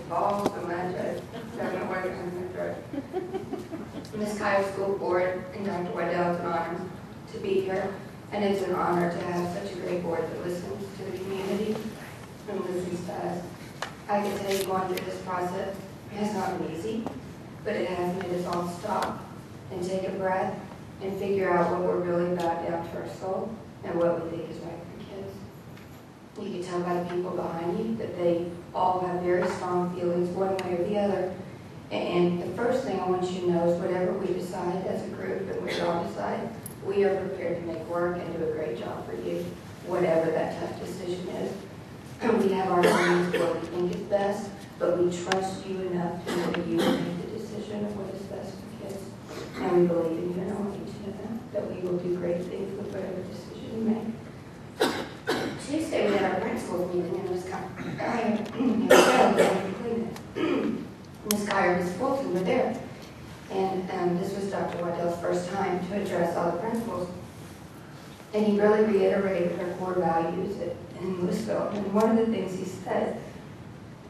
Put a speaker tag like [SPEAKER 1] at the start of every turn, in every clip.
[SPEAKER 1] fall so much, I don't know where it comes in my throat. Ms. Kyle School Board and Dr. Waddell, it's an honor to be here, and it's an honor to have such a great board that listens to the community and listens to us. I can tell you going through this process has not been easy, but it has made us all stop and take a breath and figure out what we're really about down to our soul and what we think is right for kids. You can tell by the people behind you that they all have very strong feelings one way or the other. And the first thing I want you to know is whatever we decide as a group and we all decide, we are prepared to make work and do a great job for you, whatever that tough decision is. And we have our plans for what we think is best, but we trust you enough to know you will make the decision of what is best for kids. And we believe in you, and I want you to know that we will do great things with whatever decision you make. Tuesday, we had our principals meeting in Wisconsin. Ms. Kyer and Ms. Fulton were there. And this was Dr. Waddell's first time to address all the principals. And he really reiterated our core values in Louisville. And one of the things he said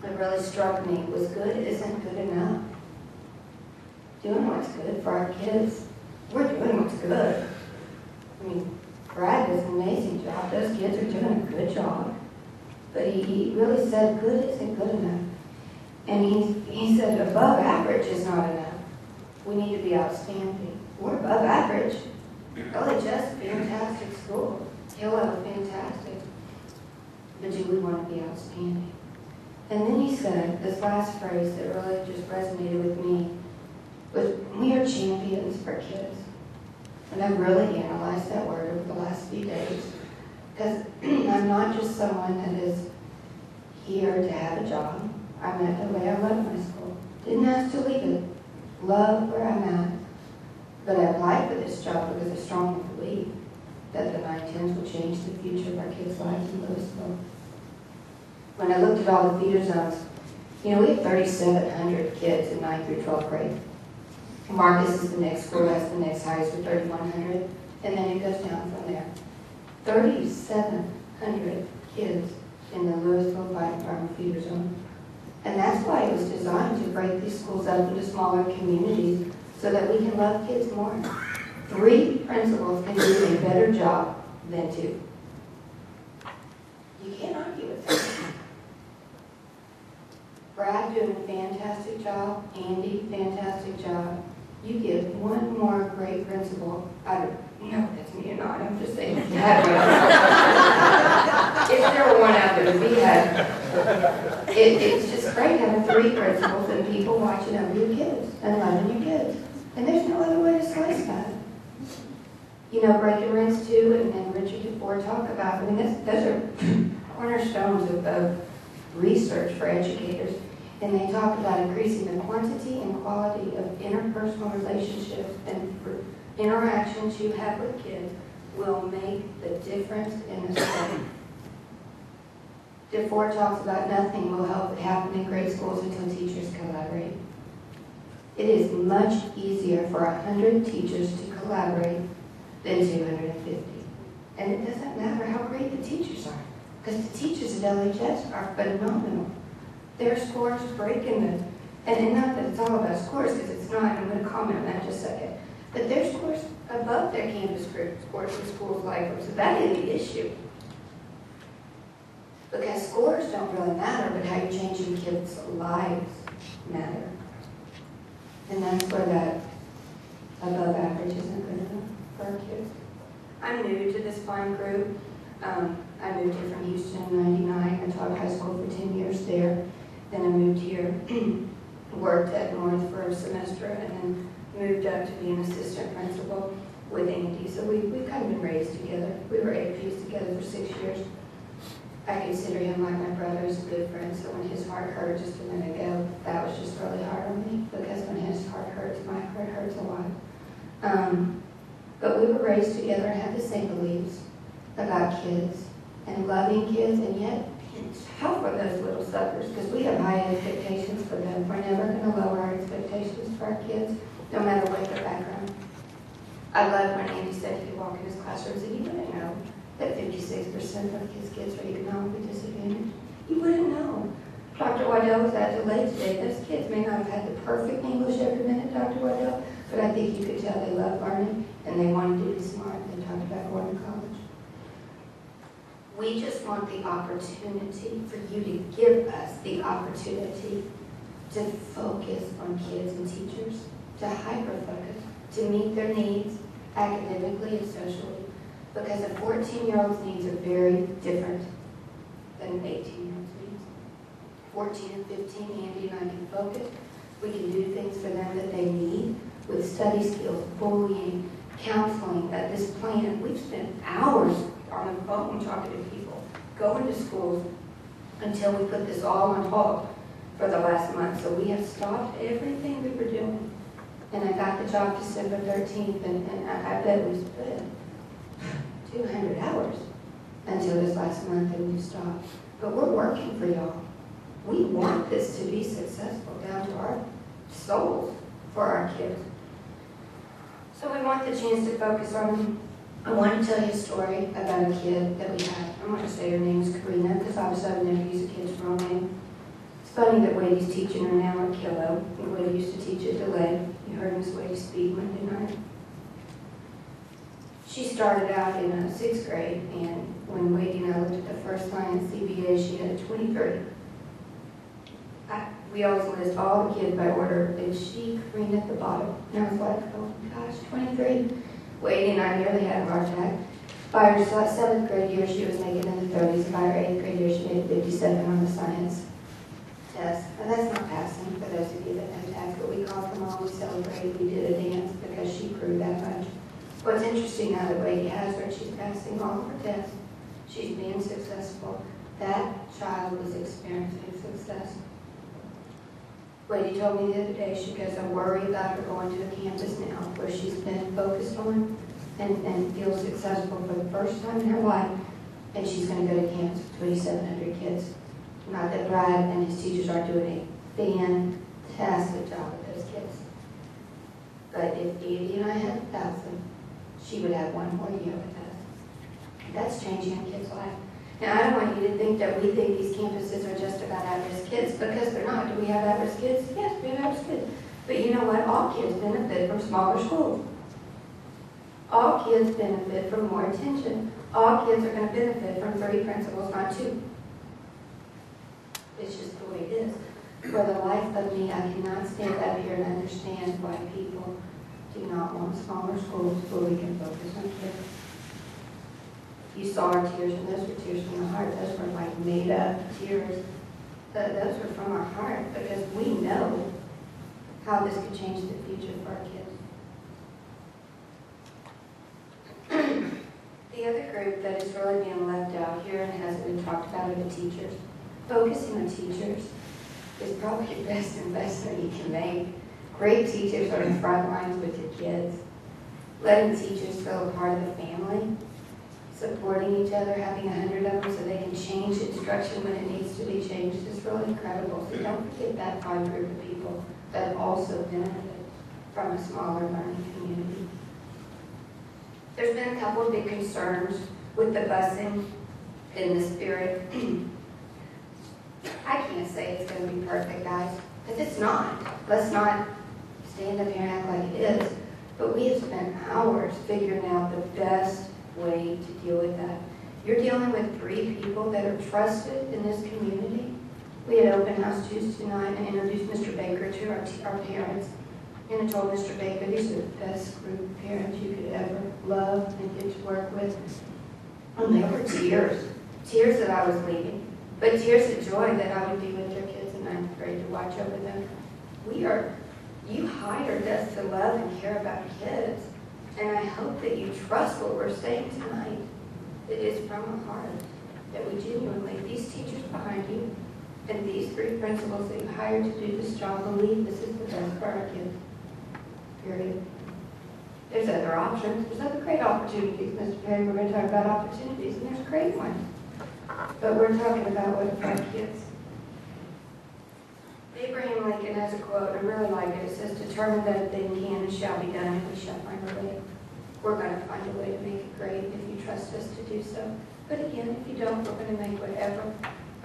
[SPEAKER 1] that really struck me was good isn't good enough. Doing what's good for our kids. We're doing what's good. I mean, Brad does an amazing job. Those kids are doing a good job. But he really said good isn't good enough. And he said above average is not enough. We need to be outstanding. We're above average. LHS, fantastic school. Hillel, fantastic. But do we want to be outstanding? And then he said this last phrase that really just resonated with me was, we are champions for kids. And I've really analyzed that word over the last few days. Because I'm not just someone that is here to have a job. I'm at the way I love my school. Didn't ask to leave it. Love where I'm at. But I applied for this job because I strongly believe that the 910s will change the future of our kids' lives in Louisville. When I looked at all the feeder zones, we have 3,700 kids in 9th through 12th grade. Marcus is the next school, that's the next highest with 3,100, and then it goes down from there. 3,700 kids in the Louisville Fire Department feeder zone. And that's why it was designed to break these schools up into smaller communities so that we can love kids more. 3 principals can do a better job than 2. You can't argue with that. Brad doing a fantastic job. Andy, fantastic job. You give one more great principal. I don't know if that's me or not. I'm just saying if you had one. If there were one out there to be had. It's just great having 3 principals and people watching over your kids and loving your kids. And there's no other way to slice that. Break and rinse too, and Richard DeFore talk about, those are cornerstones of research for educators. And they talk about increasing the quantity and quality of interpersonal relationships and interactions you have with kids will make the difference in the study. DeFore talks about nothing will help happen in grade schools until teachers collaborate. It is much easier for 100 teachers to collaborate than 250. And it doesn't matter how great the teachers are, because the teachers at LHS are phenomenal. Their scores break in the, and not that it's all about scores, because it's not, I'm going to comment on that in just a second, but their scores above their campus group scores in schools like them, so that is the issue. Because scores don't really matter, but how you're changing kids' lives matter. And that's where that above average isn't good enough for our kids. I'm new to this fine group. I moved here from Houston in '99. I taught high school for 10 years there. Then I moved here, worked at North for a semester, and then moved up to be an assistant principal with Andy. So we've kind of been raised together. We were APs together for 6 years. I consider him like my brother. He's a good friend. So when his heart hurt just a minute ago, that was just really hard on me, because when his heart hurts, my heart hurts a lot. But we were raised together and had the same beliefs about kids and loving kids, and yet being tough for those little suckers, because we have high expectations for them. We're never going to lower our expectations for our kids, no matter what their background. I love when Andy said he could walk in his classrooms and you wouldn't know that 56% of his kids are economically disadvantaged. You wouldn't know. Dr. Dr. Waddell was at delayed today. Those kids may not have had the perfect English every minute, Dr. Waddell, but I think you could tell they love learning and they wanted to be smart. They talked about going to college. We just want the opportunity for you to give us the opportunity to focus on kids and teachers, to hyper-focus, to meet their needs academically and socially, because a 14-year-old's needs are very different than an 18-year-old's needs. 14 and 15, Andy and I can focus. We can do things for them that they need with study skills, bullying, counseling, this plan. We've spent hours on the phone talking to people, going to schools until we put this all on hold for the last month. So we have stopped everything we were doing. And I got the job December 13th, and I bet we spent 200 hours until this last month, and we stopped. But we're working for y'all. We want this to be successful down to our souls for our kids. So we want the chance to focus on them. I want to tell you a story about a kid that we have. I'm going to say her name is Karina, because obviously I would never use a kid's real name. It's funny that Wadey's teaching her now at Kilo, and Wadey used to teach at DeLay. You heard Miss Wadey speak Monday night. She started out in 6th grade, and when Wadey and I looked at the first line in CBA, she had a 23. We always list all the kids by order, and she Karina at the bottom. And I was like, oh my gosh, 23. Wadey and I nearly had a heart attack. By her 7th grade year, she was making in the 30s. By her 8th grade year, she made 57 on the science test. And that's not passing, for those of you that know test, but we called them all, we celebrated, we did a dance because she proved that much. What's interesting now that Wadey has her, she's passing all of her tests. She's being successful. That child was experiencing success. Wadey told me the other day, she goes, I worry about her going to a campus now where she's been focused on and feels successful for the first time in her life, and she's going to go to campus with 2,700 kids. Not that Brad and his teachers are doing a fantastic job with those kids. But if Andy and I had 1,000, she would have one more year with us. That's changing a kid's life. Now, I don't want you to think that we think these campuses are just about at-risk kids, because they're not. Do we have at-risk kids? Yes, we have at-risk kids. But you know what? All kids benefit from smaller schools. All kids benefit from more attention. All kids are going to benefit from 3 principals, not 2. It's just the way it is. For the life of me, I cannot stand up here and understand why people do not want smaller schools where we can focus on kids. You saw our tears, and those were tears from the heart. Those were like made up tears. Those were from our heart, because we know how this could change the future for our kids. The other group that is really being left out here and hasn't been talked about are the teachers. Focusing on teachers is probably the best investment you can make. Great teachers are in the front lines with your kids. Letting teachers feel a part of the family. Supporting each other, having 100 of them so they can change instruction when it needs to be changed is really incredible. So don't forget that fine group of people that also benefit from a smaller learning community. There's been a couple of big concerns with the busing in the spirit. I can't say it's going to be perfect, guys, because it's not. Let's not stand up here and act like it is. But we have spent hours figuring out the best way to deal with that. You're dealing with 3 people that are trusted in this community. We had open house Tuesday night and introduced Mr. Baker to our parents. And I told Mr. Baker, these are the best group of parents you could ever love and get to work with. And there were tears that I was leaving, but tears of joy that I would be with their kids in 9th grade to watch over them. You hired us to love and care about kids. And I hope that you trust what we're saying tonight. It is from our heart that we genuinely, these teachers behind you, and these 3 principals that you hired to do this job, believe this is the best for our kids. Period. There's other options. There's other great opportunities, Mr. Perry. We're going to talk about opportunities, and there's great ones. But we're talking about what for our kids. Abraham Lincoln has a quote, I really like it. It says, determine that a thing can and shall be done, and we shall find a way. We're going to find a way to make it great if you trust us to do so. But again, if you don't, we're going to make whatever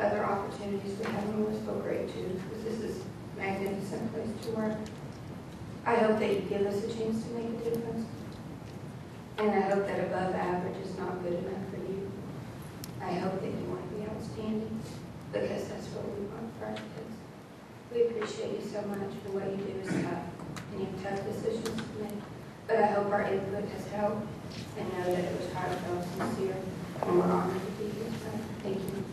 [SPEAKER 1] other opportunities we have in Louisville, great too, because this is a magnificent place to work. I hope that you give us a chance to make a difference. And I hope that above average is not good enough for you. I hope that you want to be outstanding, because that's what we want for our kids. We appreciate you so much, for what you do is tough, and you have tough decisions to make. But I hope our input has helped, and know that it was heartfelt, sincere, and we're honored to be here. So thank you.